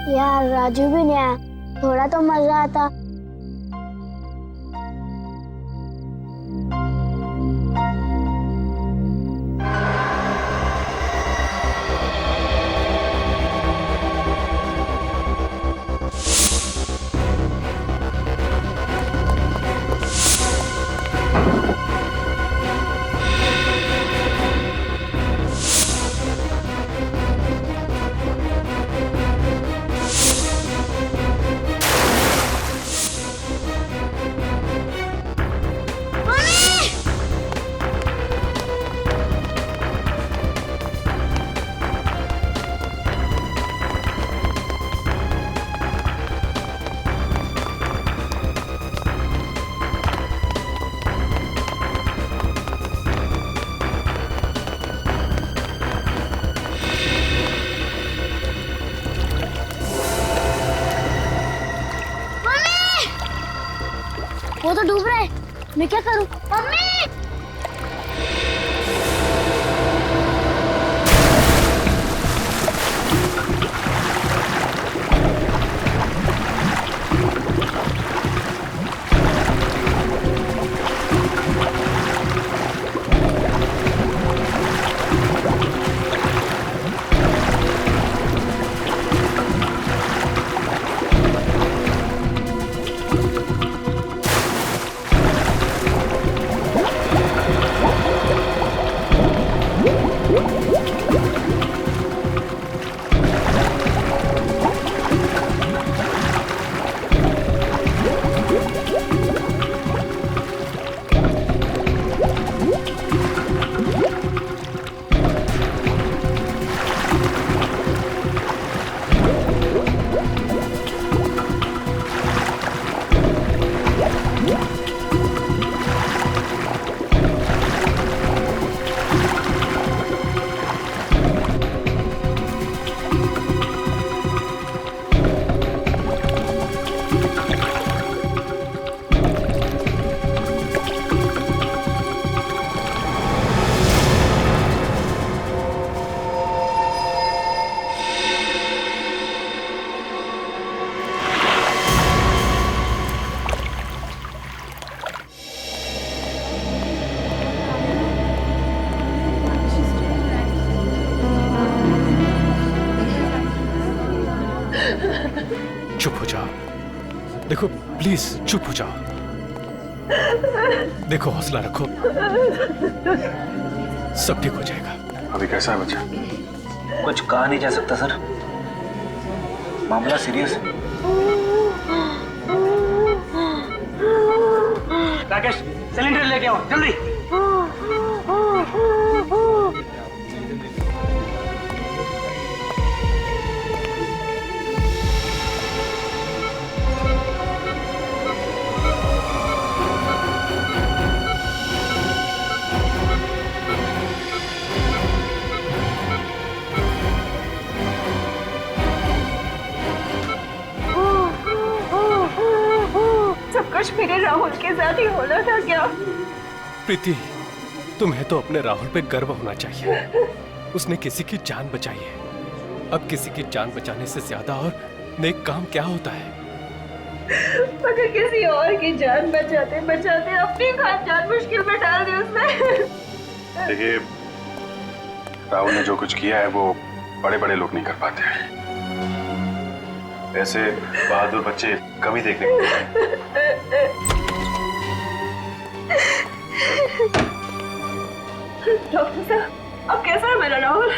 यार राजू भी नहीं आया, थोड़ा तो मजा आता। वो तो डूब रहा है, मैं क्या करूं? मम्मी! चुप हो जाओ। देखो प्लीज चुप हो जाओ। देखो हौसला रखो, सब ठीक हो जाएगा। अभी कैसा है बच्चा? कुछ कहा नहीं जा सकता सर, मामला सीरियस है। राकेश सिलेंडर लेके आओ जल्दी। कुछ मेरे राहुल के साथ ही होना था क्या? प्रीति, तुम्हें तो अपने राहुल पे गर्व होना चाहिए। उसने किसी की जान बचाई है। अब किसी की जान बचाने से ज्यादा और नेक काम क्या होता है? मगर किसी और की जान बचाते बचाते अपनी खास जान मुश्किल में डाल दी उसने। देखिए, राहुल ने जो कुछ किया है वो बड़े बड़े लोग नहीं कर पाते हैं। ऐसे बहादुर बच्चे कभी देखने को मिलते हैं। डॉक्टर साहब, अब कैसा है मेरा राहुल?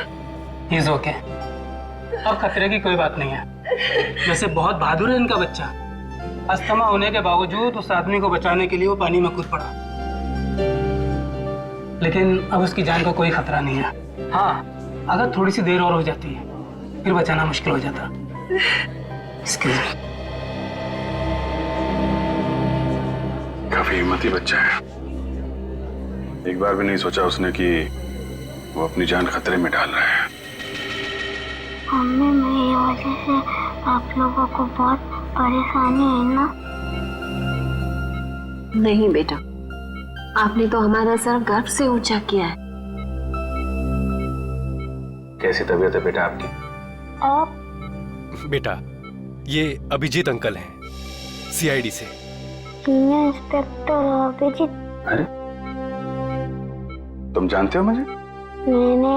ही इज ओके, अब खतरे की कोई बात नहीं है। वैसे बहुत बहादुर है इनका बच्चा। अस्थमा होने के बावजूद उस आदमी को बचाने के लिए वो पानी में कूद पड़ा, लेकिन अब उसकी जान का कोई खतरा नहीं है। हाँ, अगर थोड़ी सी देर और हो जाती है फिर बचाना मुश्किल हो जाता। Excuse me. काफी हिम्मती बच्चा है। एक बार भी नहीं सोचा उसने कि वो अपनी जान खतरे में डाल रहा है। मम्मी, मेरी वजह से आप लोगों को बहुत परेशानी है ना? नहीं बेटा, आपने तो हमारा सर गर्व से ऊंचा किया है। कैसी तबीयत है बेटा आपकी? आप बेटा ये अभिजीत अंकल हैं, सीआईडी से। सीनियर इंस्पेक्टर अभिजीत, अरे तुम जानते हो मुझे? मैंने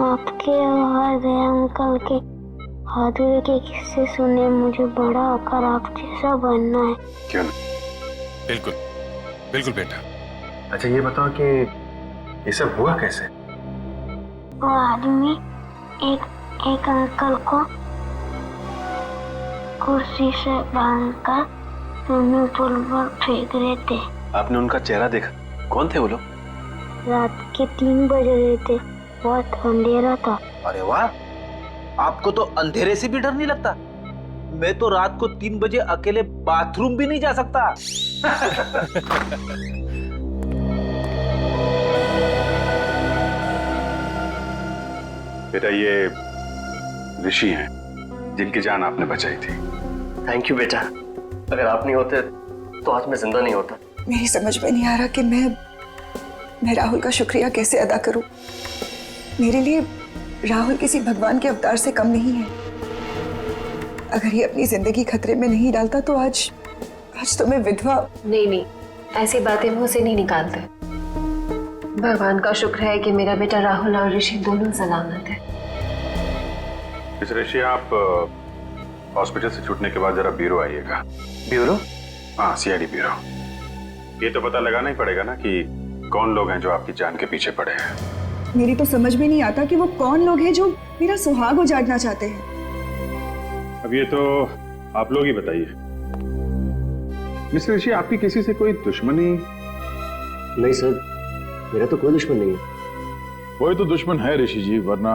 आपके और दया अंकल के बहादुरी के किस्से सुने। मुझे बड़ा होकर आप जैसा बनना है। क्यों नहीं? बिल्कुल बिल्कुल बेटा। अच्छा ये बताओ कि ये सब हुआ कैसे? वो आदमी एक अंकल को कुर्सी से बांधकर स्विमिंग पूल पर फेंक रहे थे। आपने उनका चेहरा देखा? कौन थे वो लोग? रात के 3 बज रहे थे, बहुत अंधेरा था। अरे वाह, आपको तो अंधेरे से भी डर नहीं लगता? मैं तो रात को 3 बजे अकेले बाथरूम भी नहीं जा सकता। बेटा ये ऋषि हैं जिनकी जान आपने बचाई थी। थैंक यू बेटा, अगर आप नहीं होते तो आज मैं जिंदा नहीं होता। मेरी समझ में नहीं आ रहा कि मैं राहुल का शुक्रिया कैसे अदा करूं। मेरे लिए राहुल किसी भगवान के अवतार से कम नहीं है। अगर ये अपनी जिंदगी खतरे में नहीं डालता तो आज तो मैं विधवा। नहीं, ऐसी बातें मुंह से नहीं निकालते। भगवान का शुक्र है कि मेरा बेटा राहुल और ऋषि दोनों सलामत है। इस ऋषि आप हॉस्पिटल से छूटने के बाद जरा ब्यूरो आइएगा। ब्यूरो? हाँ, सीआईडी ब्यूरो। ये तो पता लगाना ही पड़ेगा ना कि कौन लोग हैं जो आपकी जान के पीछे पड़े हैं। मेरी तो समझ में नहीं आता कि वो कौन लोग हैं जो मेरा सुहाग उजाड़ना चाहते हैं। अब ये तो आप लोग ही बताइए। मिस्टर ऋषि, आपकी किसी से कोई दुश्मनी? नहीं सर, मेरा तो कोई दुश्मन नहीं है। कोई तो दुश्मन है ऋषि जी, वरना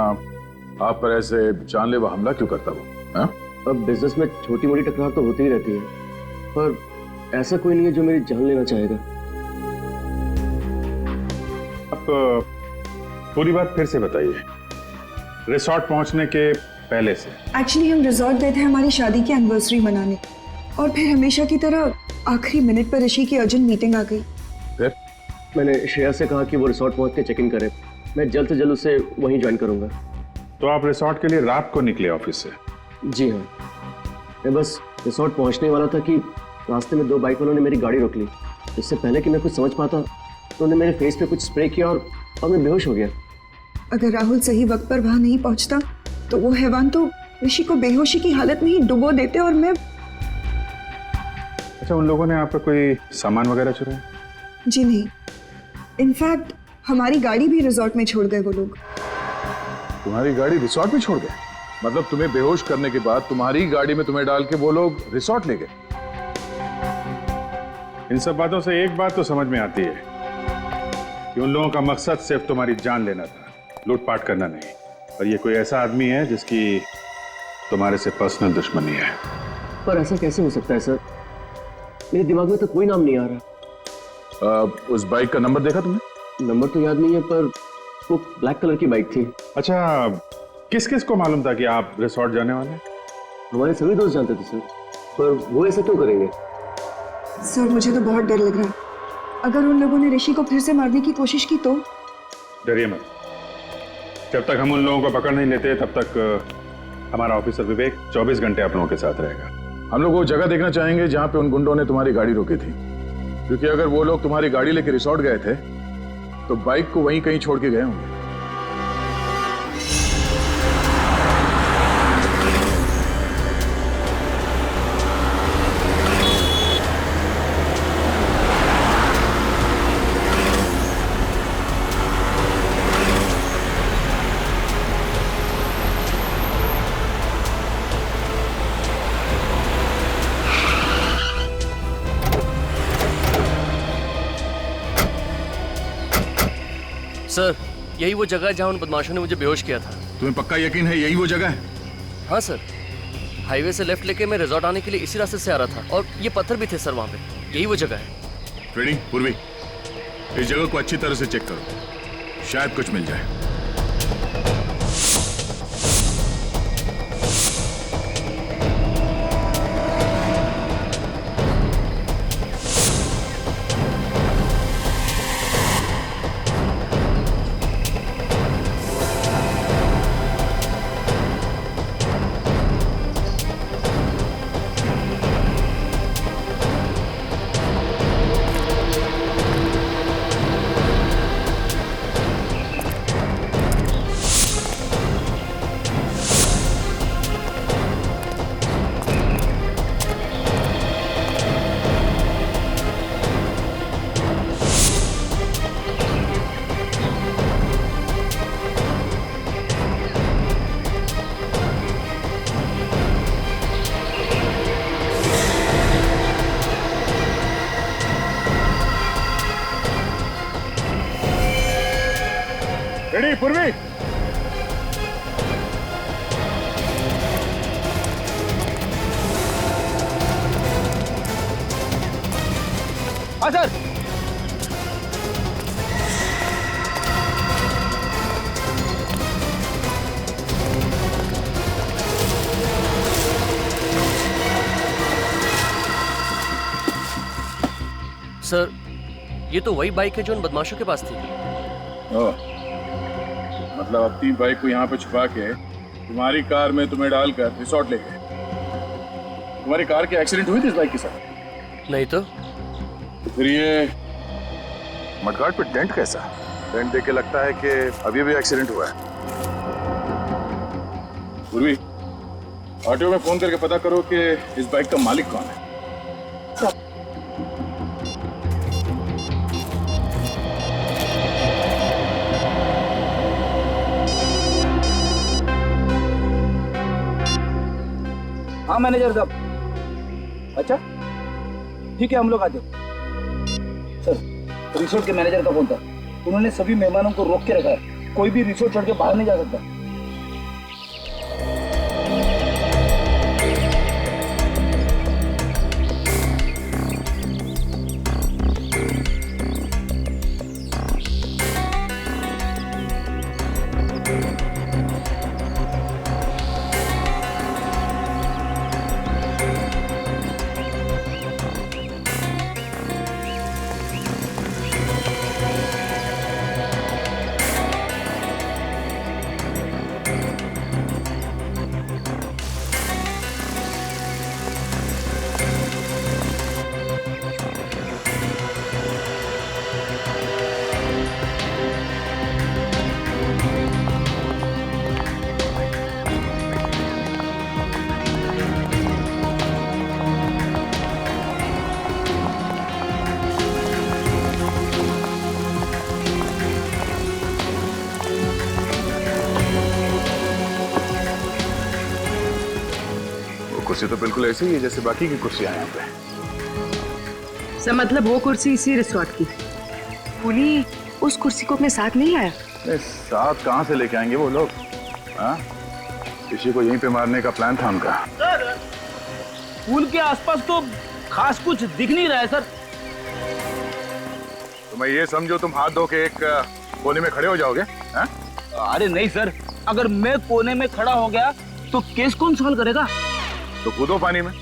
आप पर ऐसे जानलेवा हमला क्यों करता वो? हाँ? अब बिजनेस में छोटी मोटी टकरार तो होती ही रहती है, पर ऐसा कोई नहीं है जो मेरी जान लेना चाहेगा। अब पूरी बात फिर से बताइए, रिसोर्ट पहुंचने के पहले से। एक्चुअली हम रिजॉर्ट गए थे हमारी शादी की एनिवर्सरी मनाने, और फिर हमेशा की तरह आखिरी मिनट पर ऋषि की अर्जेंट मीटिंग आ गई। फिर मैंने श्रेया से कहा कि वो रिसोर्ट पहुंच के चेक इन करे। मैं जल्द से जल्द उसे वहीं ज्वाइन करूंगा। तो आप रिसोर्ट के लिए रात को निकले ऑफिस से? जी हाँ, मैं बस रिसोर्ट पहुंचने वाला था कि रास्ते में 2 बाइक वालों ने मेरी गाड़ी रोक ली। इससे पहले कि मैं कुछ समझ पाता तो उन्होंने मेरे फेस पे कुछ स्प्रे किया और मैं बेहोश हो गया। अगर राहुल सही वक्त पर वहां नहीं पहुंचता तो वो हैवान तो ऋषि को बेहोशी की हालत में ही डुबो देते और मैं। अच्छा, उन लोगों ने आपका कोई सामान वगैरह चुराया? जी नहीं, इनफैक्ट हमारी गाड़ी भी रिजॉर्ट में छोड़ गए वो लोग। तुम्हारी गाड़ी रिसोर्ट में छोड़ गए? मतलब तुम्हें बेहोश करने के बाद तुम्हारी गाड़ी में तुम्हें डाल के वो लोग रिसोर्ट ले गए? इन सब बातों से एक बात तो समझ में आती है कि उन लोगों का मकसद सिर्फ तुम्हारी जान लेना था, लूटपाट करना नहीं। और ये कोई ऐसा आदमी है जिसकी तुम्हारे से पर्सनल दुश्मनी है। पर ऐसा कैसे हो सकता है सर? मेरे दिमाग में तो कोई नाम नहीं आ रहा। उस बाइक का नंबर देखा तुमने? नंबर तो याद नहीं है, पर वो ब्लैक कलर की बाइक थी। अच्छा, किस किस को मालूम था कि आप रिसोर्ट जाने वाले हैं? हमारे सभी दोस्त जानते थे सर, पर वो ऐसा क्यों करेंगे? सर मुझे तो बहुत डर लग रहा है। अगर उन लोगों ने ऋषि को फिर से मारने की कोशिश की तो? डरिए मत, जब तक हम उन लोगों को पकड़ नहीं लेते तब तक हमारा ऑफिसर विवेक 24 घंटे आप लोगों के साथ रहेगा। हम लोग वो जगह देखना चाहेंगे जहां पे उन गुंडों ने तुम्हारी गाड़ी रोकी थी, क्योंकि अगर वो लोग तुम्हारी गाड़ी लेके रिसोर्ट गए थे तो बाइक को वहीं कहीं छोड़ के गए होंगे। सर, यही वो जगह है जहाँ उन बदमाशों ने मुझे बेहोश किया था। तुम्हें पक्का यकीन है यही वो जगह है? हाँ सर, हाईवे से लेफ्ट लेके मैं रिजॉर्ट आने के लिए इसी रास्ते से आ रहा था, और ये पत्थर भी थे सर वहाँ पे। यही वो जगह है। ट्रेडिंग पूर्वी, इस जगह को अच्छी तरह से चेक करो, शायद कुछ मिल जाए। पूर्वी। हाँ सर। सर, ये तो वही बाइक है जो उन बदमाशों के पास थी। मतलब अपनी बाइक को यहाँ पे छुपा के तुम्हारी कार में तुम्हें डालकर रिसोर्ट ले गए। तुम्हारी कार की एक्सीडेंट हुई थी इस बाइक के साथ? नहीं तो फिर ये मडगार्ड पे डेंट कैसा? डेंट देख के लगता है कि अभी भी एक्सीडेंट हुआ है। पूर्वी, ऑटो में फोन करके पता करो कि इस बाइक का मालिक कौन है। हाँ मैनेजर साहब। अच्छा ठीक है, हम लोग आते हैं। सर, रिसोर्ट के मैनेजर का फोन था। उन्होंने सभी मेहमानों को रोक के रखा है, कोई भी रिसोर्ट छोड़ के बाहर नहीं जा सकता। कुर्सी तो बिल्कुल ऐसी ही है जैसे बाकी की कुर्सियां हैं यहाँ पे। सर मतलब वो कुर्सी इसी रिसोर्ट की। पुली उस कुर्सी को अपने साथ नहीं लाया? साथ कहाँ से लेके आएंगे वो लोग? हाँ, किसी को यहीं पे मारने का प्लान था उनका। सर, पुल के आसपास तो खास कुछ दिख नहीं रहा है सर। तो मैं ये समझो तुम हाथ धो के एक कोने में खड़े हो जाओगे? हाँ? अरे नहीं सर, अगर मैं कोने में खड़ा हो गया तो केस कौन सॉल्व करेगा? तो कूदो पानी में,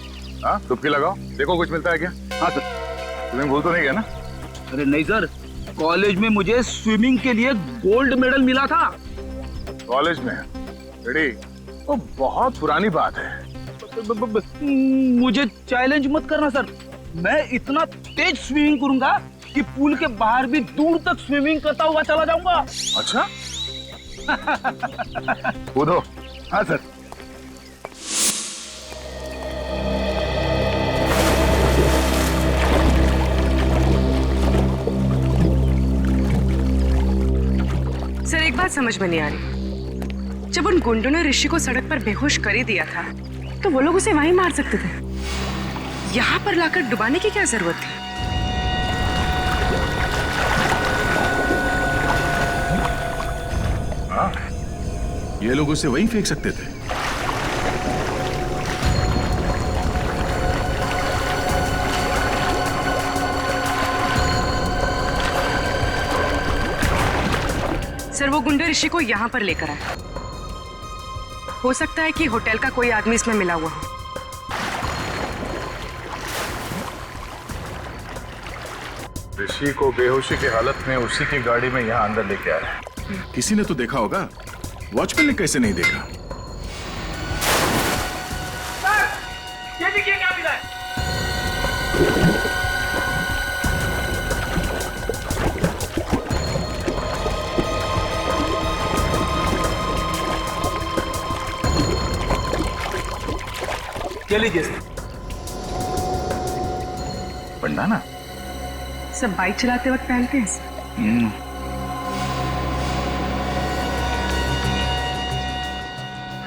हाँ, डुबकी लगाओ, देखो कुछ मिलता है क्या। हाँ सर। तुम्हें भूल तो नहीं गया ना? अरे नहीं सर, कॉलेज में मुझे स्विमिंग के लिए गोल्ड मेडल मिला था। कॉलेज में? रेडी? तो बहुत पुरानी बात है। मुझे चैलेंज मत करना सर, मैं इतना तेज स्विमिंग करूंगा कि पुल के बाहर भी दूर तक स्विमिंग करता हुआ चला जाऊंगा। अच्छा? कूदो। हाँ सर। सर एक बात समझ में नहीं आ रही, जब उन गुंडों ने ऋषि को सड़क पर बेहोश कर ही दिया था तो वो लोग उसे वहीं मार सकते थे। यहाँ पर लाकर डुबाने की क्या जरूरत थी? हाँ, ये लोग उसे वहीं फेंक सकते थे। सर वो गुंडे ऋषि को यहाँ पर लेकर आए। हो सकता है कि होटल का कोई आदमी इसमें मिला हुआ हो। ऋषि को बेहोशी की हालत में उसी की गाड़ी में यहाँ अंदर लेके आया। किसी ने तो देखा होगा, वॉचमैन ने कैसे नहीं देखा? ये देखिए क्या मिला है। लीजिए पढ़ना ना। सब बाइक चलाते वक्त पहनते हैं सर।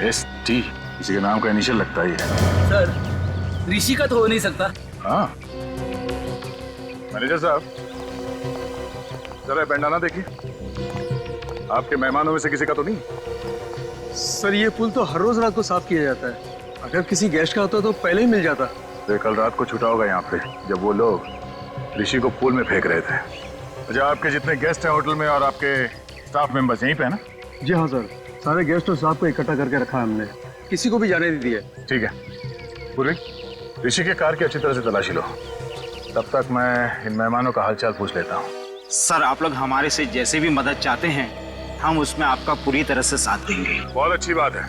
ST किसी के नाम का इनिशियल लगता ही है। सर, ऋषि का तो हो नहीं सकता। हाँ, मैनेजर साहब जरा बैंडाना देखिए। आपके मेहमानों में से किसी का तो नहीं? सर ये पुल तो हर रोज रात को साफ किया जाता है। अगर किसी गेस्ट का होता तो पहले ही मिल जाता। तो कल रात को छूटा होगा यहाँ पे जब वो लोग ऋषि को पूल में फेंक रहे थे। अच्छा, आपके जितने गेस्ट हैं होटल में और आपके स्टाफ मेंबर्स यहीं पे है ना? जी हाँ सर, सारे गेस्ट और स्टाफ को इकट्ठा करके रखा है हमने, किसी को भी जाने नहीं दिया। ठीक है पूर्वी, ऋषि के कार की अच्छी तरह से तलाशी लो। तब तक मैं इन मेहमानों का हालचाल पूछ लेता हूँ। सर आप लोग हमारे से जैसे भी मदद चाहते हैं हम उसमें आपका पूरी तरह से साथ देंगे। बहुत अच्छी बात है।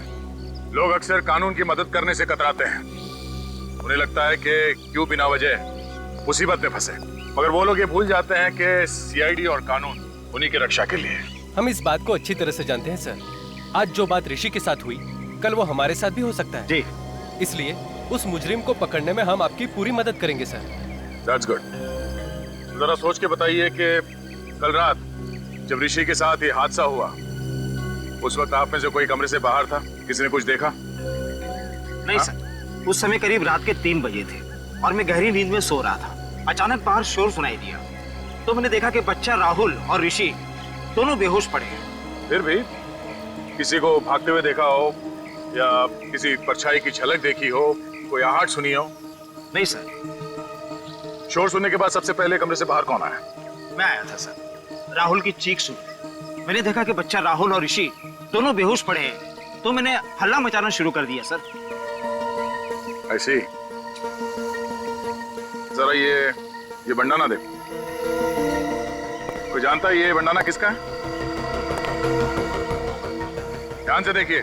लोग अक्सर कानून की मदद करने से कतराते हैं। उन्हें लगता है कि क्यों बिना वजह मुसीबत में फंसे, मगर वो लोग ये भूल जाते हैं कि सीआईडी और कानून उन्हीं की रक्षा के लिए। हम इस बात को अच्छी तरह से जानते हैं सर। आज जो बात ऋषि के साथ हुई कल वो हमारे साथ भी हो सकता है जी। इसलिए उस मुजरिम को पकड़ने में हम आपकी पूरी मदद करेंगे सर। That's good. जरा सोच के बताइए कि कल रात जब ऋषि के साथ ये हादसा हुआ उस वक्त आप में से कोई कमरे से बाहर था? किसी ने कुछ देखा? नहीं सर, उस समय करीब रात के 3 बजे थे और मैं गहरी नींद में सो रहा था। अचानक बाहर शोर सुनाई दिया तो मैंने देखा कि बच्चा राहुल और ऋषि दोनों बेहोश पड़े हैं। फिर भी किसी को भागते हुए देखा हो या किसी परछाई की झलक देखी हो, कोई आहट सुनी हो? नहीं सर। शोर सुनने के बाद सबसे पहले कमरे से बाहर कौन आया? मैं आया था सर। राहुल की चीख सुनी, मैंने देखा कि बच्चा राहुल और ऋषि दोनों बेहोश पड़े हैं तो मैंने हल्ला मचाना शुरू कर दिया सर। ऐसे ही जरा ये बंडाना देखो। कोई जानता है ये बंडाना किसका है? ध्यान से देखिए,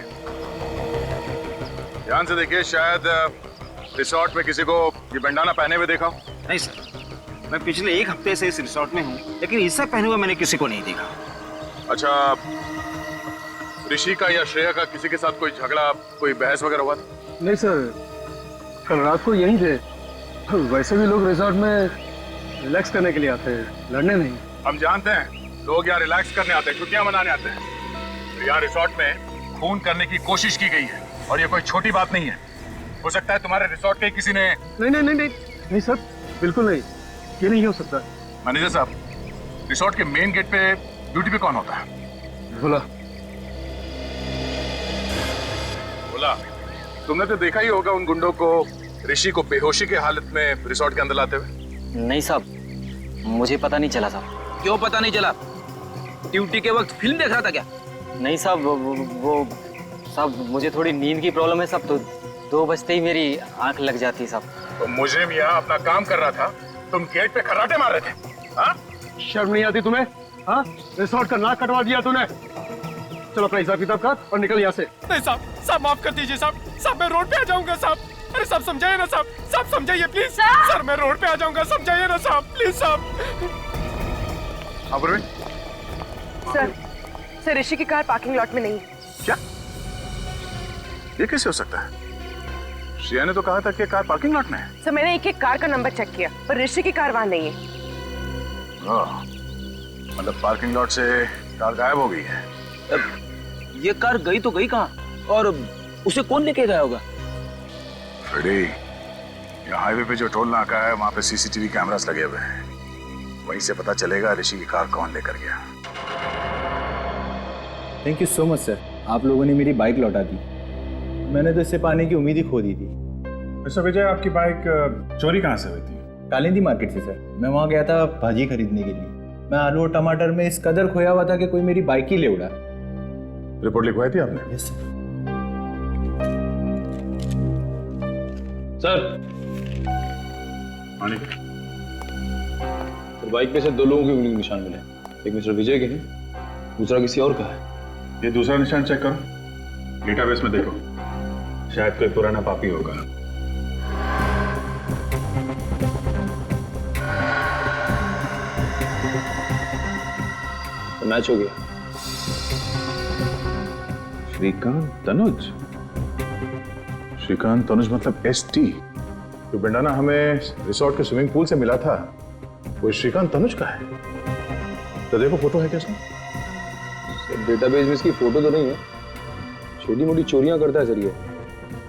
ध्यान से देखिए। शायद रिसोर्ट में किसी को ये बंडाना पहने हुए देखा हो। नहीं सर, मैं पिछले 1 हफ्ते से इस रिसोर्ट में हूँ लेकिन इससे पहने हुए मैंने किसी को नहीं देखा। अच्छा, ऋषि का या श्रेया का किसी के साथ कोई झगड़ा, कोई बहस वगैरह हुआ था? नहीं सर, कल रात को यहीं थे। वैसे भी लोग रिसोर्ट में रिलैक्स करने के लिए आते हैं, लड़ने नहीं। हम जानते हैं लोग यहाँ रिलैक्स करने आते हैं, छुट्टियां मनाने आते हैं। तो यहाँ रिसोर्ट में खून करने की कोशिश की गई है और ये कोई छोटी बात नहीं है। हो सकता है तुम्हारे रिसोर्ट के किसी ने। नहीं नहीं नहीं नहीं नहीं सर, बिल्कुल नहीं, ये नहीं हो सकता। मैनेजर साहब, रिसोर्ट के मेन गेट पे ड्यूटी पे कौन होता है? बोला तुमने तो देखा ही होगा उन गुंडों को ऋषि को बेहोशी के हालत में रिसोर्ट के अंदर लाते हुए। नहीं साहब, मुझे पता नहीं चला साहब। क्यों पता नहीं चला? ड्यूटी के वक्त फिल्म देख रहा था क्या? नहीं साहब, वो साहब मुझे थोड़ी नींद की प्रॉब्लम है साहब, तो 2 बजते ही मेरी आंख लग जाती साहब। तो मुझे भी यहाँ अपना काम कर रहा था, तुम गेट पे खर्राटे मार रहे थे। हाँ, शर्म नहीं आती तुम्हें? हाँ, रिसोर्ट का नाक कटवा दिया तूने। चलो अपना हिसाब किताब कर और निकल यहाँ से। नहीं साहब माफ कर दीजिए साहब मैं रोड पे आ जाऊंगा साहब। अरे साहब समझाइए ना साहब समझाइए प्लीज। सर मैं रोड पे आ जाऊंगा, समझाइए ना साहब प्लीज साहब। सर ऋषि की कार पार्किंग लॉट में नहीं है। क्या? ये कैसे हो सकता है? श्रेया ने तो कहा था कि कार पार्किंग लॉट में है। सर मैंने एक कार का नंबर चेक किया पर ऋषि की कार वहाँ नहीं है। मतलब पार्किंग लॉट से कार गायब हो गई है। ये कार गई तो गई कहाँ और उसे कौन लेके गया होगा? यहाँ हाईवे पे जो टोल नाका है वहाँ पे सीसीटीवी कैमरास लगे हुए हैं, वहीं से पता चलेगा ऋषि की कार कौन लेकर गया। Thank you so much sir, आप लोगों ने मेरी बाइक लौटा दी। मैंने तो इससे पाने की उम्मीद ही खो दी थी। मिस्टर विजय, आपकी बाइक चोरी कहाँ से हुई थी? कालिंदी मार्केट से सर। मैं वहाँ गया था भाजी खरीदने के लिए। मैं आलू और टमाटर में इस कदर खोया हुआ था कि कोई मेरी बाइक ही ले उड़ा। रिपोर्ट लिखवाई थी आपने? Yes sir. सर बाइक पे से 2 लोगों के उंगली के निशान मिले। एक मिस्टर विजय के हैं, दूसरा किसी और का है। ये दूसरा निशान चेक करो, डेटाबेस में देखो, शायद कोई पुराना पापी होगा। तो मैच हो गया। श्रीकांत तनुज मतलब ST। जो बंडाना हमें रिसोर्ट के स्विमिंग पूल से मिला था वो श्रीकांत तनुज का है। तो देखो फोटो है कैसा? डेटाबेस में इसकी फोटो तो नहीं है। छोटी मोटी चोरियां करता है सर, ये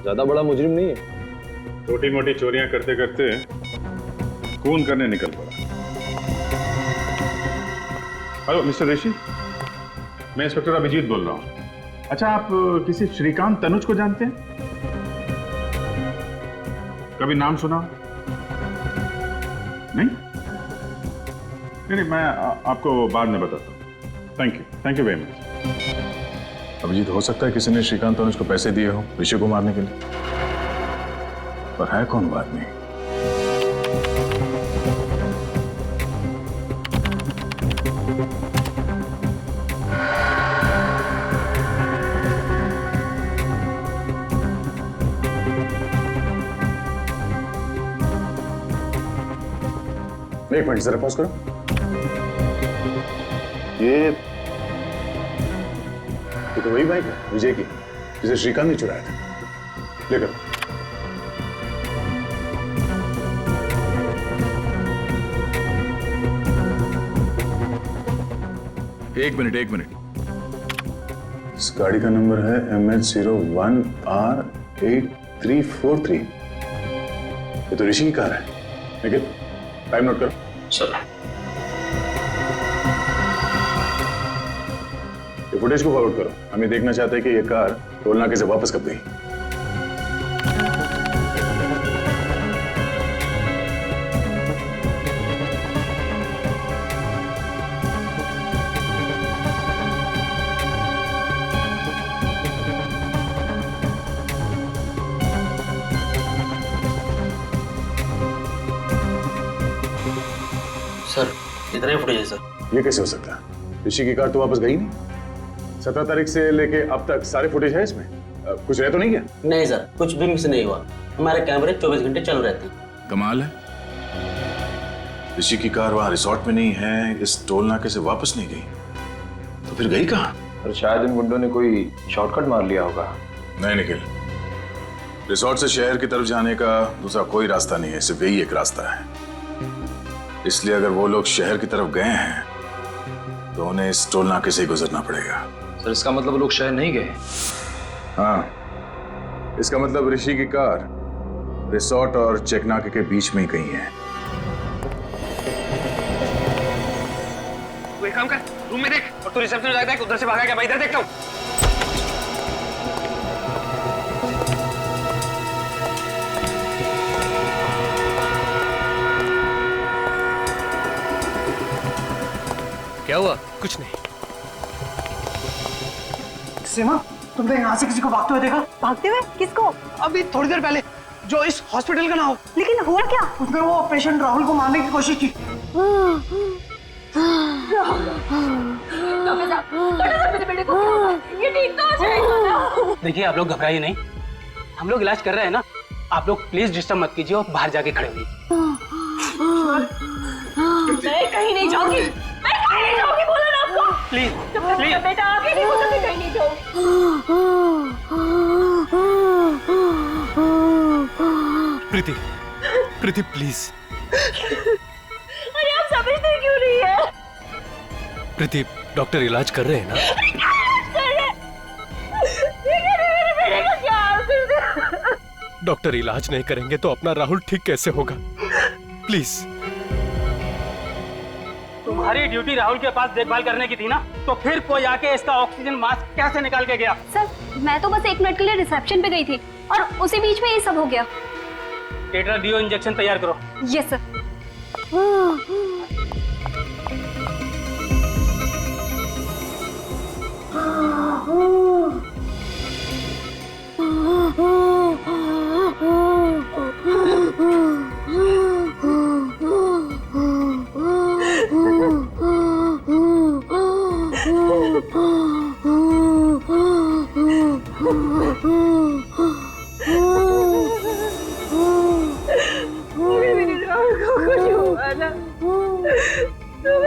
ज्यादा बड़ा मुजरिम नहीं है। छोटी मोटी चोरियां करते करते खून करने निकल पड़ा। हेलो मिस्टर ऋषि, मैं इंस्पेक्टर अभिजीत बोल रहा हूँ। अच्छा, आप किसी श्रीकांत तनुज को जानते हैं? कभी नाम सुना? नहीं, मैं आपको बाद में बताता हूँ। Thank you very much. Abhijit, हो सकता है किसी ने श्रीकांत तनुज को पैसे दिए हो ऋषि को मारने के लिए, पर है कौन बात नहीं। एक मिनट जरा पॉज करो। ये तो वही बाइक है विजय की जिसे श्रीकांत ने चुराया था। लेकर एक मिनट। इस गाड़ी का नंबर है MH01R8343। ये तो ऋषि की कार है। लेकिन टाइम नोट करो। सर, ये फुटेज को फॉरवर्ड करो। हम ये देखना चाहते हैं कि ये कार टोल नाके से वापस कब गई। सर, इतना ही फुटेज है सर। ये कैसे हो सकता है? ऋषि की कार तो वापस गई नहीं। 17 तारीख से लेके अब तक सारे फुटेज है इसमें। कुछ रह तो नहीं गया? नहीं सर, कुछ भी मिस नहीं हुआ। हमारे कैमरे 24 घंटे चालू रहते हैं। कमाल है। ऋषि की कार वहां रिसोर्ट में नहीं है, इस टोल नाके से वापस नहीं गई, तो फिर गई कहाँ? और शायद इन गुंडों ने कोई शॉर्टकट मार लिया होगा। नहीं निखिल, रिसोर्ट से शहर की तरफ जाने का दूसरा कोई रास्ता नहीं है, सिर्फ यही एक रास्ता है। इसलिए अगर वो लोग शहर की तरफ गए हैं तो उन्हें इस टोल नाके से ही गुजरना पड़ेगा। सर, इसका मतलब वो लोग शहर नहीं गए? हाँ, इसका मतलब ऋषि की कार रिसोर्ट और चेक नाके के बीच में ही कहीं है। तू एक काम कर, रूम में देख, और तू रिसेप्शन जाता है, उधर से भागा क्या? मैं इधर देखता हूँ। क्या हुआ? कुछ नहीं। सीमा, तुमने यहाँ से किसी को भागते हुए देखा? भागते हुए? किसको? अभी थोड़ी देर पहले, जो इस हॉस्पिटल का ना हो। लेकिन हुआ क्या? उसने वो पेशेंट राहुल को मारने की कोशिश की। देखिए, आप लोग घबराइए नहीं, हम लोग इलाज कर रहे हैं ना। आप लोग प्लीज डिस्टर्ब मत कीजिए और बाहर जाके खड़े होइए। मैं कहीं नहीं जाऊंगी, बोला ना आपको। प्लीज प्लीज बेटा, आगे नहीं बोला, मैं कहीं नहीं जाऊंगी। प्रीति प्लीज। अरे आप समझते क्यों नहीं है? प्रीति, डॉक्टर इलाज कर रहे हैं ना? डॉक्टर इलाज नहीं करेंगे तो अपना राहुल ठीक कैसे होगा? प्लीज। तुम्हारी ड्यूटी राहुल के पास देखभाल करने की थी ना, तो फिर कोई आके इसका ऑक्सीजन मास्क कैसे निकाल के गया? सर, मैं तो बस 1 मिनट के लिए रिसेप्शन पे गई थी और उसी बीच में ये सब हो गया। टेट्राडियो इंजेक्शन तैयार करो। Yes sir.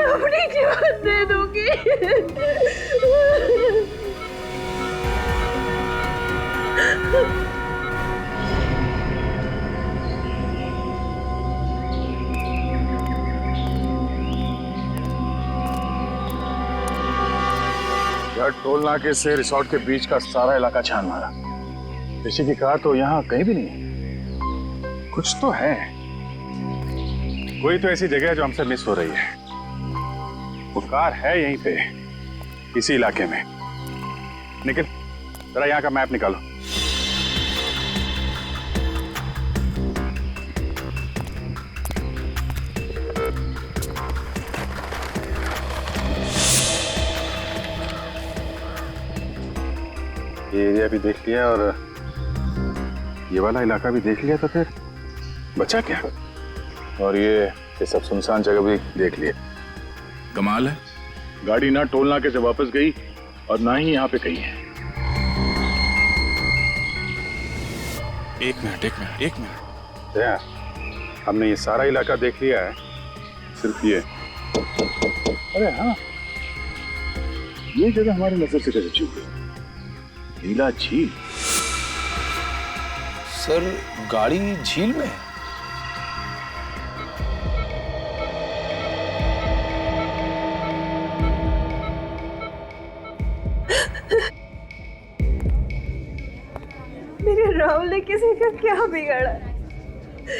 अपनी जीवन दे दूंगी। यार, टोल नाके से रिसोर्ट के बीच का सारा इलाका छान मारा। ऋषि की कार तो यहाँ कहीं भी नहीं है। कुछ तो है, कोई तो ऐसी जगह है जो हमसे मिस हो रही है। वो कार है यहीं पे, इसी इलाके में। निखिल, जरा यहाँ का मैप निकालो। ये एरिया भी देख लिया और ये वाला इलाका भी देख लिया, तो फिर बचा क्या? और ये सब सुनसान जगह भी देख लिया। कमाल है, गाड़ी ना टोल नाके से वापस गई और ना ही यहाँ पे कहीं है। एक मिनट। यार, हमने ये सारा इलाका देख लिया है, सिर्फ ये। अरे हाँ, ये जगह हमारी नजर से कैसे चूक गई? नीला झील। सर, गाड़ी झील में है? मेरे राहुल ने किसी का क्या बिगाड़ा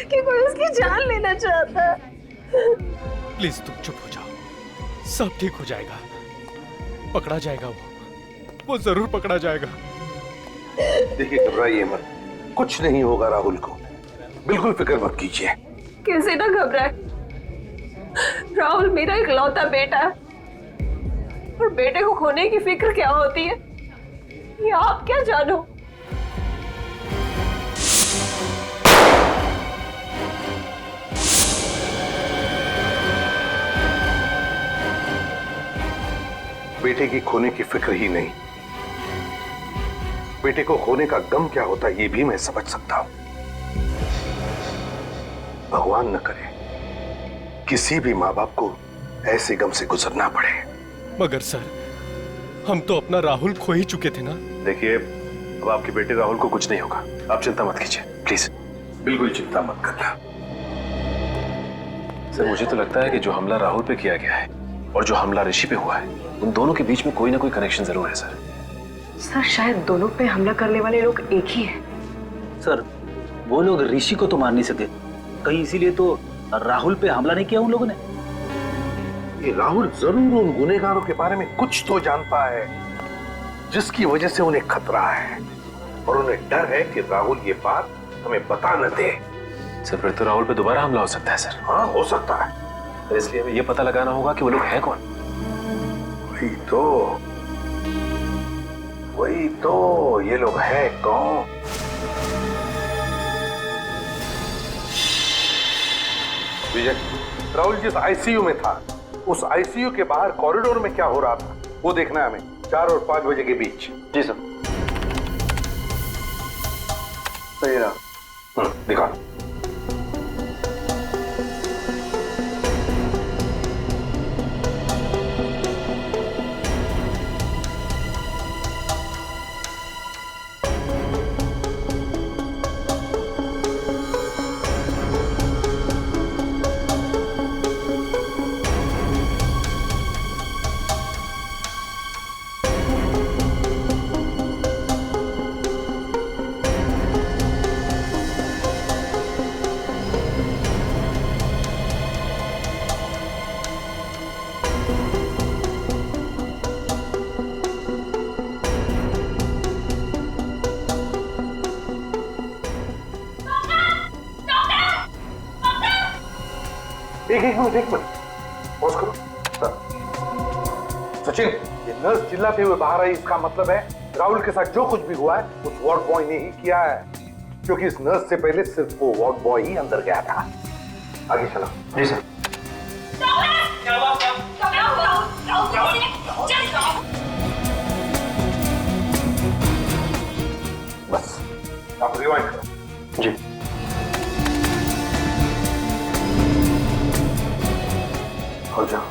कि कोई उसकी जान लेना चाहता? प्लीज तुम चुप हो जाओ, सब ठीक हो जाएगा। पकड़ा जाएगा, वो जरूर पकड़ा जाएगा। देखिए, घबराइए मत, कुछ नहीं होगा राहुल को, बिल्कुल फिक्र मत कीजिए। कैसे ना घबराए, राहुल मेरा इकलौता बेटा है और बेटे को खोने की फिक्र क्या होती है ये आप क्या जानो। बेटे की खोने की फिक्र ही नहीं, बेटे को खोने का गम क्या होता है ये भी मैं समझ सकता हूं। भगवान न करे किसी भी माँ बाप को ऐसे गम से गुजरना पड़े। मगर सर, हम तो अपना राहुल खो ही चुके थे ना। देखिए, अब आपके बेटे राहुल को कुछ नहीं होगा, आप चिंता मत कीजिए, प्लीज बिल्कुल चिंता मत करना। सर, मुझे तो लगता है कि जो हमला राहुल पे किया गया है और जो हमला ऋषि पे हुआ है, उन दोनों के बीच में कोई ना कोई कनेक्शन जरूर है सर। सर, शायद दोनों पे हमला करने वाले लोग एक ही हैं। सर, वो लोग ऋषि को तो मार नहीं सके, कहीं इसीलिए तो राहुल पे हमला नहीं किया उन लोगों ने। ये राहुल जरूर उन गुनहगारों के बारे में कुछ तो जानता है जिसकी वजह से उन्हें खतरा है, और उन्हें डर है कि राहुल ये बात हमें बता न दे। सर, फिर तो राहुल पे दोबारा हमला हो सकता है सर। हाँ, हो सकता है। तो इसलिए हमें ये पता लगाना होगा कि वो लोग हैं कौन। वही तो ये लोग हैं कौन? विजय, राहुल जिस आईसीयू में था, उस आईसीयू के बाहर कॉरिडोर में क्या हो रहा था वो देखना है हमें, 4 और 5 बजे के बीच। जी सर। सही रहा। दिखा। एक मिनट पॉज करो। सचिन, ये नर्स चिल्लाते हुए बाहर आई, इसका मतलब है राहुल के साथ जो कुछ भी हुआ है उस वार्ड बॉय ने ही किया है, क्योंकि इस नर्स से पहले सिर्फ वो वार्ड बॉय ही अंदर गया था। आगे चलो। जी सर। बस आप रिवाइंड करो। जी। और जाओ।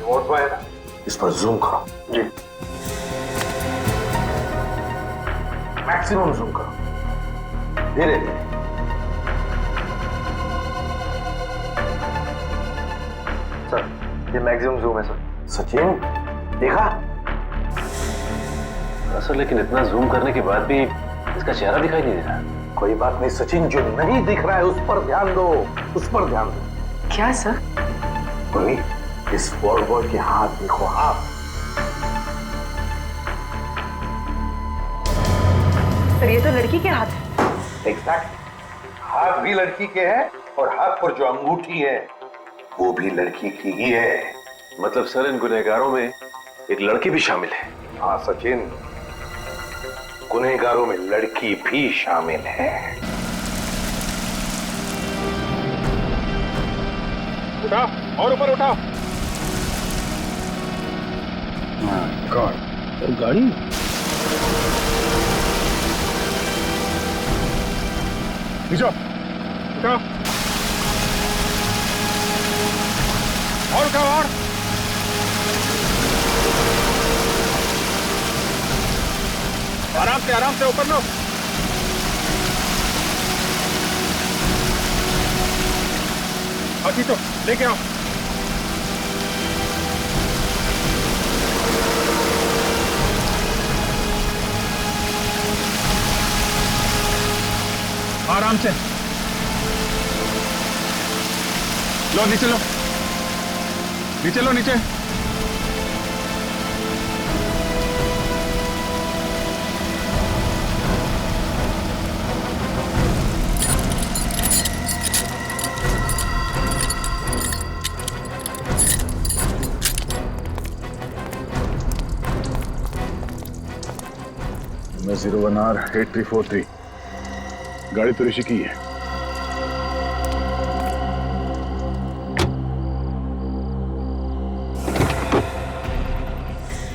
वार्ड बॉय है ना, इस पर जूम करो। जी। मैक्सिमम जूम करो, धीरे धीरे। सर, ये मैक्सिमम जूम है सर। सचिन, देखा? सर, लेकिन इतना जूम करने के बाद भी इसका चेहरा दिखाई नहीं दे रहा। कोई बात नहीं सचिन, जो नहीं दिख रहा है उस पर ध्यान दो, उस पर ध्यान दो। क्या सर? मम्मी, इस बॉय के हाथ देखो आप। सर ये तो लड़की के हाथ है। एग्जैक्ट, हाथ भी लड़की के हैं और हाथ पर जो अंगूठी है वो भी लड़की की ही है। मतलब सर इन गुनहगारों में एक लड़की भी शामिल है? हाँ सचिन, गुनहगारों में लड़की भी शामिल है। उठाओ और ऊपर उठाओ। गॉड, गाड़ी खींचो, उठाओ और उठाओ और। आराम से ऊपर लो। खींचो, लेके आओ। आराम से लो, नीचे लो, नीचे लो, नीचे। मैं 01R8343, गाड़ी तो ऋषि की है।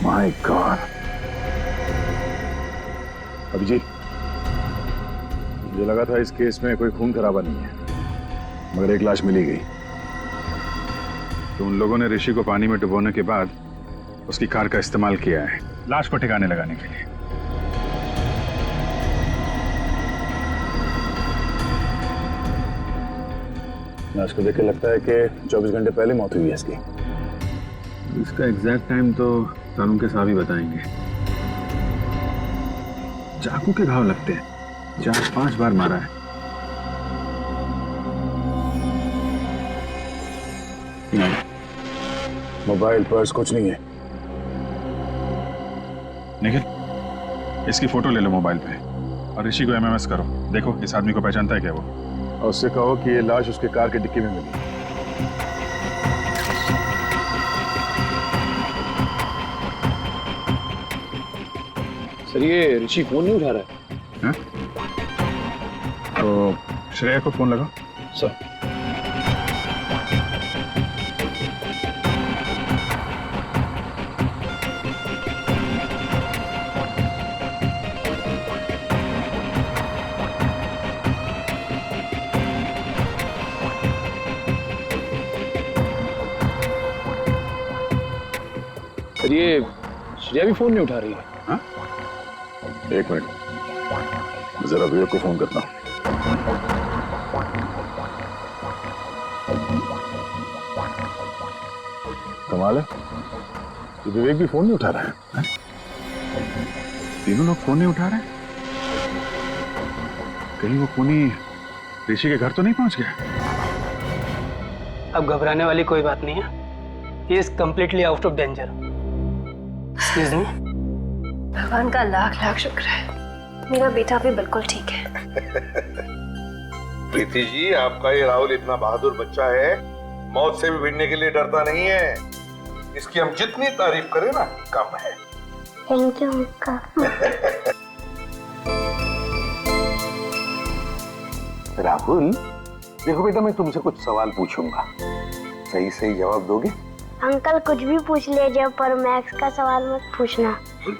माय गॉड, अभिजीत, मुझे लगा था इस केस में कोई खून खराबा नहीं है, मगर एक लाश मिली गई। तो उन लोगों ने ऋषि को पानी में डुबोने के बाद उसकी कार का इस्तेमाल किया है लाश को ठिकाने लगाने के लिए। लाश को देख के लगता है कि 24 घंटे पहले मौत हुई है इसकी। इसका एग्जैक्ट टाइम तो कानून के साहब ही बताएंगे। चाकू के घाव लगते हैं, 4-5 बार मारा है। नहीं, मोबाइल पर्स कुछ नहीं है। निखिल, इसकी फोटो ले लो मोबाइल पे और ऋषि को एमएमएस करो। देखो इस आदमी को पहचानता है क्या वो, और उससे कहो कि ये लाश उसके कार के डिक्की में मिली। सर ये ऋषि फोन नहीं उठा रहा है। तो श्रेया को फोन लगाओ। सर सर ये श्रेया भी फोन नहीं उठा रही है। हाँ? एक मिनट, जरा विवेक को फोन करता हूँ। कमाल है, ये विवेक भी फोन नहीं उठा रहा है। हाँ? तीनों लोग फोन नहीं उठा रहे। कहीं वो खूनी ऋषि के घर तो नहीं पहुंच गया? अब घबराने वाली कोई बात नहीं है। He is completely out of danger. Excuse me? भगवान का लाख लाख शुक्र है, मेरा बेटा भी बिल्कुल ठीक है। प्रीति जी, आपका ये राहुल इतना बहादुर बच्चा है, मौत से भी भिड़ने के लिए डरता नहीं है। इसकी हम जितनी तारीफ करें ना कम है। Thank you uncle. राहुल, देखो बेटा, मैं तुमसे कुछ सवाल पूछूंगा, सही सही जवाब दोगे? अंकल कुछ भी पूछ लीजिए, पर मैथ्स का सवाल मत पूछना,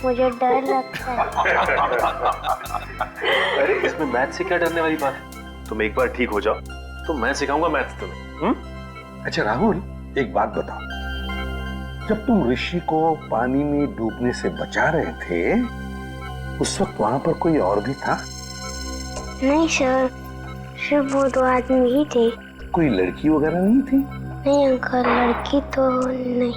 मुझे डर लगता है। अरे इसमें मैथ से क्या डरने वाली बात है? तुम एक बार ठीक हो जाओ तो मैं सिखाऊंगा मैथ्स तुम्हें। अच्छा राहुल, एक बात बताओ, जब तुम ऋषि को पानी में डूबने से बचा रहे थे, उस वक्त वहां पर कोई और भी था? नहीं सर, सिर्फ वो 2 आदमी ही थे। कोई लड़की वगैरह नहीं थी? नहीं अंकल, लड़की तो नहीं।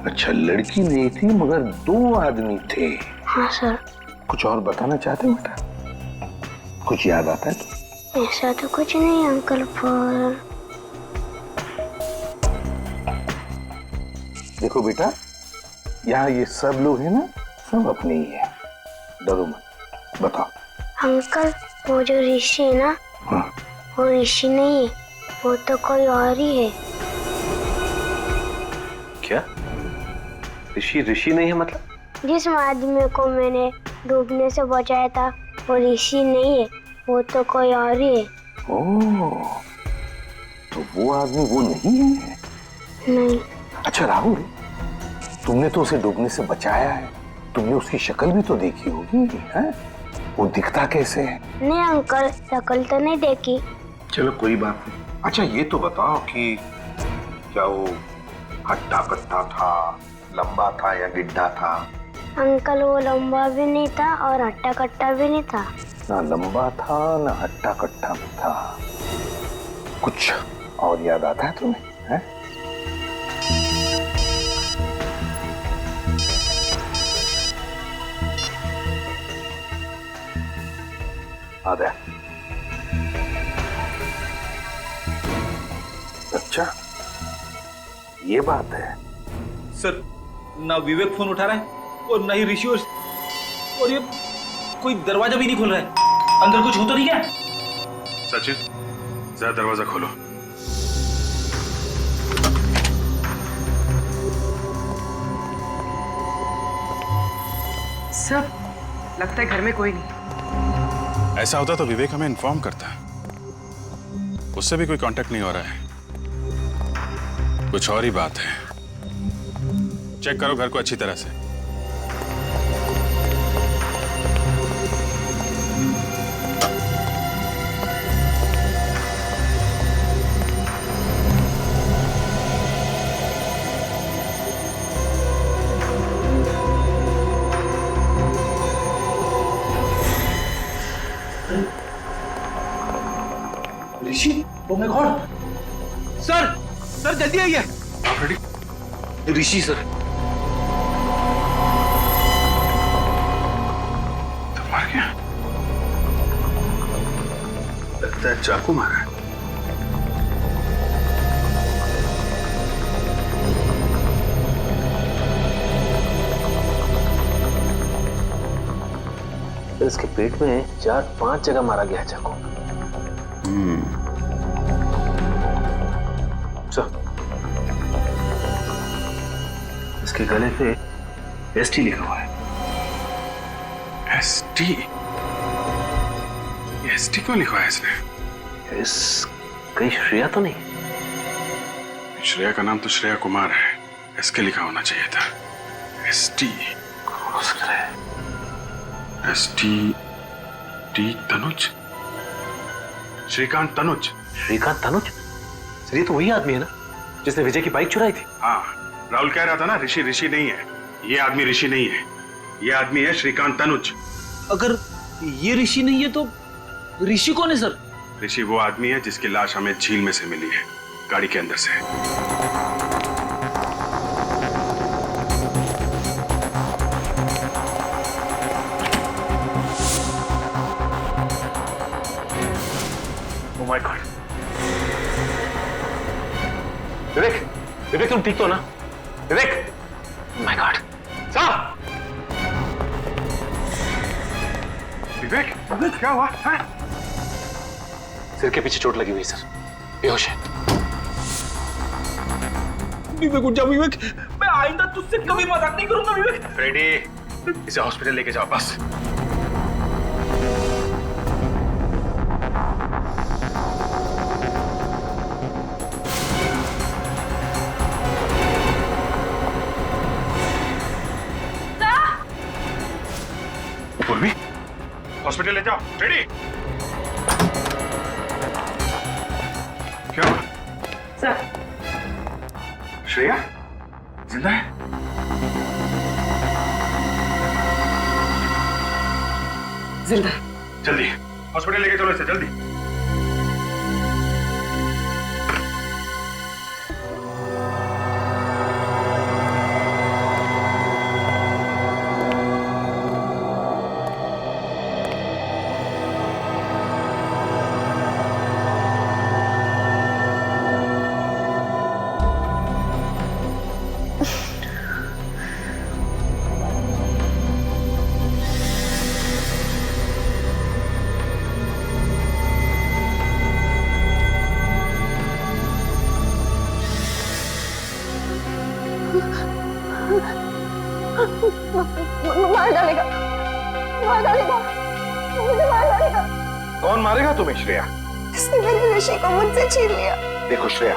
अच्छा, लड़की नहीं थी मगर 2 आदमी थे। हाँ सर। कुछ और बताना चाहते हो बेटा? कुछ याद आता है तो? ऐसा तो कुछ नहीं अंकल, पर देखो बेटा, यहाँ ये सब लोग हैं ना, सब अपने ही है, डरो मत। बताओ अंकल, वो जो ऋषि है ना, हाँ। वो ऋषि नहीं है, वो तो कोई और ही है। क्या? ऋषि ऋषि नहीं है मतलब? जिस आदमी को मैंने डूबने से बचाया था वो ऋषि नहीं है, वो तो कोई और ही है। ओह, तो वो आदमी वो नहीं है? नहीं। अच्छा राहुल, तुमने तो उसे डूबने से बचाया है, तुमने उसकी शक्ल भी तो देखी होगी, हैं? वो दिखता कैसे है? नहीं अंकल, शक्ल तो नहीं देखी। चलो कोई बात नहीं। अच्छा ये तो बताओ कि क्या वो हट्टा कट्टा था, लंबा था या गिड्ढा था? अंकल, वो लंबा भी नहीं था और हट्टा कट्टा भी नहीं था। ना लंबा था ना हट्टा कट्टा भी था। कुछ और याद आता है तुम्हें? हैं? आदा। अच्छा ये बात है। सर, ना विवेक फोन उठा रहा है और ना ही ऋषि, और ये कोई दरवाजा भी नहीं खोल रहा है। अंदर कुछ हो तो नहीं क्या? सचिन, जरा दरवाजा खोलो। सर, लगता है घर में कोई नहीं। ऐसा होता तो विवेक हमें इन्फॉर्म करता। उससे भी कोई कांटेक्ट नहीं हो रहा है। कुछ और ही बात है। चेक करो घर को अच्छी तरह से। Rishi, oh my god! Sir, sir जल्दी आइए। आप रेडी? ऋषि सर। तो मर गया। लगता है चाकू मारा है। इसके पेट में 4-5 जगह मारा गया है चाकू। इसके गले पे एसटी लिखा हुआ है। एसटी? एसटी क्यों लिखा है इसने? इस कहीं श्रेया तो नहीं? श्रेया का नाम तो श्रेया कुमार है। एसके लिखा होना चाहिए था। एसटी। हो सकता है। ST T Tanuj. Shrikant Tanuj. Shrikant Tanuj? Sir ये तो वही आदमी है ना जिसने विजय की बाइक चुराई थी। हाँ, राहुल कह रहा था ना, ऋषि ऋषि नहीं है। ये आदमी ऋषि नहीं है, ये आदमी है श्रीकांत तनुज। अगर ये ऋषि नहीं है तो ऋषि कौन है सर? ऋषि वो आदमी है जिसकी लाश हमें झील में से मिली है, गाड़ी के अंदर से। Oh my God! विवेक, विवेक तुम ठीक तो ना? विवेक! My God! साहब! विवेक, विवेक क्या हुआ? हाँ? सिर के पीछे चोट लगी हुई सर, बेहोश है। विवेक उठ जाओ विवेक, मैं आइंदा तुझसे कभी मजाक नहीं करूंगा विवेक। फ्रेडी, इसे हॉस्पिटल लेके जाओ बस। पूर्वी, हॉस्पिटल ले जाओ। फ्रेडी, क्या हुआ? सर, श्रेया जिंदा है? जिंदा। जल्दी हॉस्पिटल लेके चलो इसे, जल्दी। मारेगा तुम्हें श्रेया? इसने मेरे ऋषि को मुझसे छीन लिया। देखो श्रेया,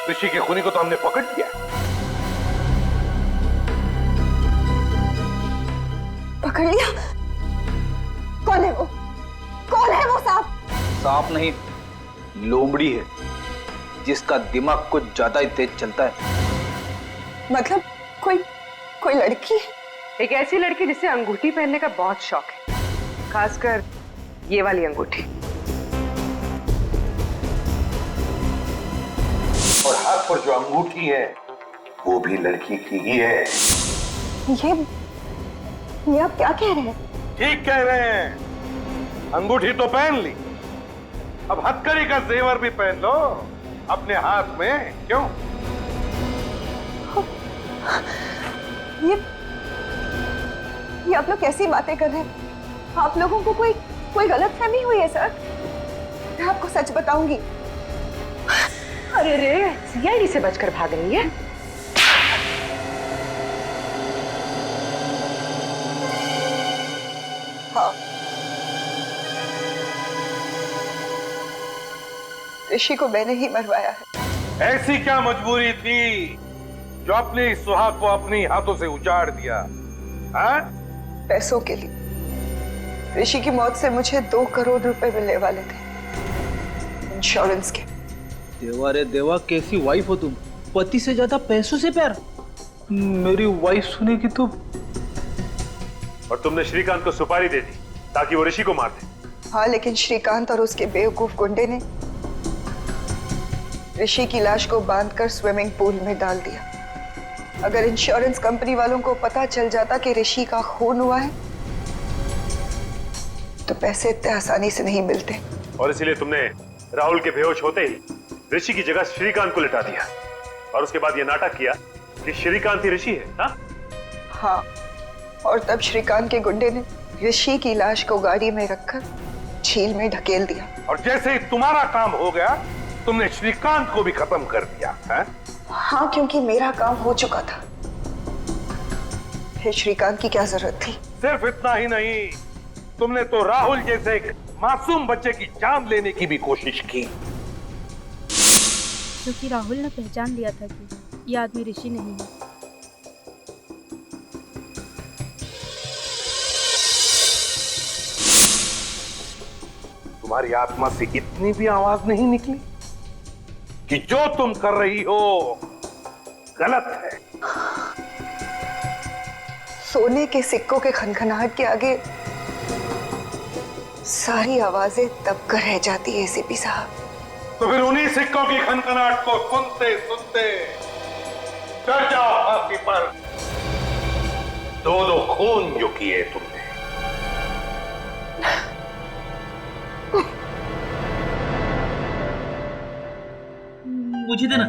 ऋषि के खूनी को तो हमने पकड़ लिया। पकड़ लिया? कौन है वो? कौन है वो सांप? सांप नहीं, लोमड़ी है, जिसका दिमाग कुछ ज्यादा ही तेज चलता है। मतलब कोई लड़की? एक ऐसी लड़की जिसे अंगूठी पहनने का बहुत शौक है, खासकर ये वाली अंगूठी। और हाथ पर जो अंगूठी है वो भी लड़की की ही है। ये आप क्या कह रहे हैं? ठीक कह रहे हैं। अंगूठी तो पहन ली, अब हथकड़ी का जेवर भी पहन लो अपने हाथ में। क्यों? ये आप लोग कैसी बातें कर रहे हैं? आप लोगों को कोई गलतफहमी हुई है सर? मैं आपको सच बताऊंगी। अरे रे, सीआईडी से बचकर भाग रही है। हाँ, ऋषि को मैंने ही मरवाया है। ऐसी क्या मजबूरी थी जो अपने सुहाग को अपने हाथों से उजाड़ दिया? हाँ? पैसों के लिए। ऋषि की मौत से मुझे 2 करोड़ रुपए मिलने वाले थे, इंश्योरेंस के। देवा रे देवा, कैसी वाइफ हो तुम? पति से ज्यादा पैसों से प्यार? मेरी वाइफ सुनेगी तो। और तुमने श्रीकांत को सुपारी दे दी ताकि वो ऋषि को मार दे। हाँ, लेकिन श्रीकांत और उसके बेवकूफ गुंडे ने ऋषि की लाश को बांधकर स्विमिंग पूल में डाल दिया। अगर इंश्योरेंस कंपनी वालों को पता चल जाता कि ऋषि का खून हुआ है तो पैसे इतने आसानी से नहीं मिलते। और इसीलिए तुमने राहुल के बेहोश होते ही ऋषि की जगह श्रीकांत को लिटा दिया और उसके बाद ये नाटक किया कि श्रीकांत ही ऋषि है। हाँ? हाँ, और तब श्रीकांत के गुंडे ने ऋषि की लाश को गाड़ी में रखकर झील में ढकेल दिया। और जैसे ही तुम्हारा काम हो गया तुमने श्रीकांत को भी खत्म कर दिया है? हाँ, क्योंकि मेरा काम हो चुका था। फिर श्रीकांत की क्या जरूरत थी? सिर्फ इतना ही नहीं, तुमने तो राहुल जैसे एक मासूम बच्चे की जान लेने की भी कोशिश की। क्योंकि राहुल ने पहचान लिया था कि ये आदमी ऋषि नहीं है। तुम्हारी आत्मा से इतनी भी आवाज नहीं निकली कि जो तुम कर रही हो गलत है? सोने के सिक्कों के खनखनाहट के आगे सारी आवाजें दबकर रह जाती है एसीपी साहब। तो फिर उन्हीं सिक्कों की खनखनाहट को सुनते सुनते डर जाओ फांसी पर। 2 खून जो किए तुमने। मुझे देना,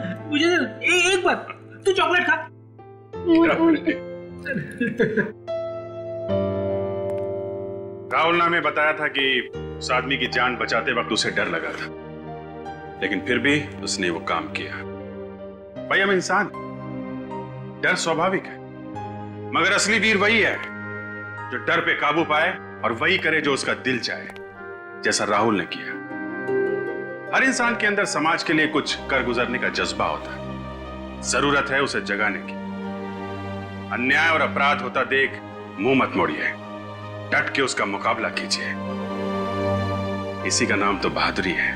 एक बार तू चॉकलेट खा। राहुल ने हमें बताया था कि उस आदमी की जान बचाते वक्त उसे डर लगा था, लेकिन फिर भी उसने वो काम किया। भाई हम इंसान, डर स्वाभाविक है, मगर असली वीर वही है जो डर पे काबू पाए और वही करे जो उसका दिल चाहे, जैसा राहुल ने किया। हर इंसान के अंदर समाज के लिए कुछ कर गुजरने का जज्बा होता है, जरूरत है उसे जगाने की। अन्याय और अपराध होता देख मुंह मत मोड़िए, डट के उसका मुकाबला कीजिए। इसी का नाम तो बहादुरी है।